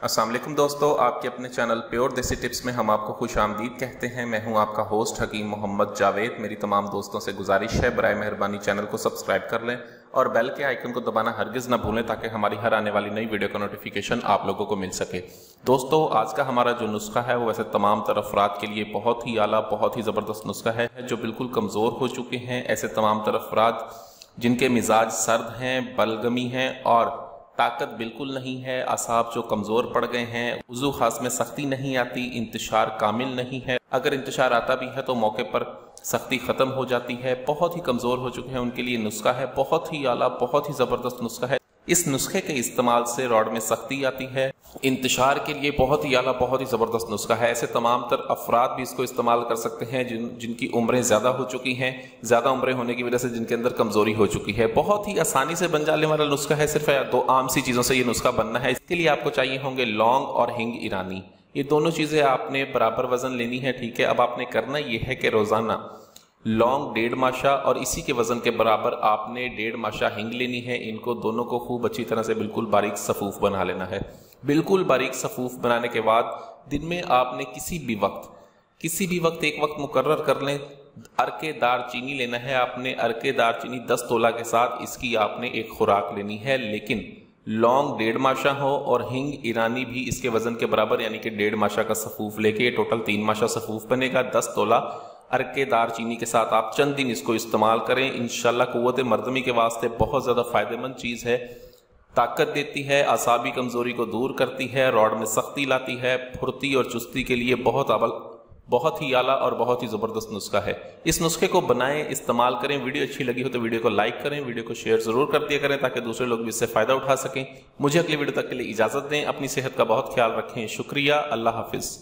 السلام علیکم دوستو، آپ کے اپنے چینل پیور دیسی ٹپس میں ہم آپ کو خوش آمدید کہتے ہیں۔ میں ہوں آپ کا ہوسٹ حکیم محمد جاوید۔ میری تمام دوستوں سے گزارش ہے برائے مہربانی چینل کو سبسکرائب کر لیں اور بیل کے آئیکن کو دبانا ہرگز نہ بھولیں تاکہ ہماری ہر آنے والی نئی ویڈیو کا نوٹیفیکیشن آپ لوگوں کو مل سکے۔ دوستو، آج کا ہمارا جو نسخہ ہے وہ ویسے تمام تر افراد کے لیے بہت ہی اعلیٰ، بہت ہی زبردست نسخہ ہے، جو بالکل کمزور ہو چکے ہیں۔ ایسے تمام تر افراد جن کے مزاج سرد ہیں، بلغمی ہیں اور طاقت بالکل نہیں ہے، اعصاب جو کمزور پڑ گئے ہیں، وضو خاص میں سختی نہیں آتی، انتشار کامل نہیں ہے، اگر انتشار آتا بھی ہے تو موقع پر سختی ختم ہو جاتی ہے، بہت ہی کمزور ہو چکے ہیں، ان کے لیے نسخہ ہے، بہت ہی اعلیٰ، بہت ہی زبردست نسخہ ہے۔ اس نسخے کے استعمال سے راڈ میں سختی آتی ہے، انتشار کے لیے بہت ہی اعلیٰ، بہت ہی زبردست نسخہ ہے۔ ایسے تمام تر افراد بھی اس کو استعمال کر سکتے ہیں جن کی عمریں زیادہ ہو چکی ہیں، زیادہ عمریں ہونے کی وجہ سے جن کے اندر کمزوری ہو چکی ہے۔ بہت ہی آسانی سے بن جانے والا نسخہ ہے، صرف دو عام سی چیزوں سے یہ نسخہ بننا ہے۔ اس کے لیے آپ کو چاہیے ہوں گے لونگ اور ہنگ ایرانی، یہ دونوں چیزیں آپ نے برابر وزن لینی ہے، ٹھیک ہے۔ اب آپ نے کرنا یہ ہے کہ روزانہ لونگ 1.5 ماشا اور اسی کے وزن کے برابر آپ نے 1.5 ماشا ہنگ لینی ہے۔ ان کو دونوں کو خوب اچھی طرح سے بالکل باریک صفوف بنا لینا ہے۔ بالکل باریک صفوف بنانے کے بعد دن میں آپ نے کسی بھی وقت ایک وقت مقرر کر لیں، ارکے دار چینی لینا ہے آپ نے۔ ارکے دار چینی 10 تولہ کے ساتھ اس کی آپ نے ایک خوراک لینی ہے، لیکن لونگ 1.5 ماشا ہو اور ہنگ ایرانی بھی اس کے وزن کے برابر، یعنی کہ 1.5 ماشا کا صفوف لے کے ٹوٹل 3 ماشا صفوف بنے گا۔ 10 تولہ ارکے دار چینی کے ساتھ آپ چند دن اس کو استعمال کریں، انشاءاللہ قوت مردمی کے واسطے بہت زیادہ فائدہ مند چیز ہے۔ طاقت دیتی ہے، اعصابی کمزوری کو دور کرتی ہے، راڈ میں سختی لاتی ہے، پھرتی اور چستی کے لیے بہت ہی اعلیٰ اور بہت ہی زبردست نسخہ ہے۔ اس نسخے کو بنائیں، استعمال کریں۔ ویڈیو اچھی لگی ہو تو ویڈیو کو لائک کریں، ویڈیو کو شیئر ضرور کر دیا کریں تاکہ دوسرے لوگ بھی اس سے فائدہ اٹھا سکیں۔ مجھے اگلی ویڈیو تک کے لیے اجازت دیں، اپنی صحت کا بہت خیال رکھیں۔ شکریہ، اللہ حافظ۔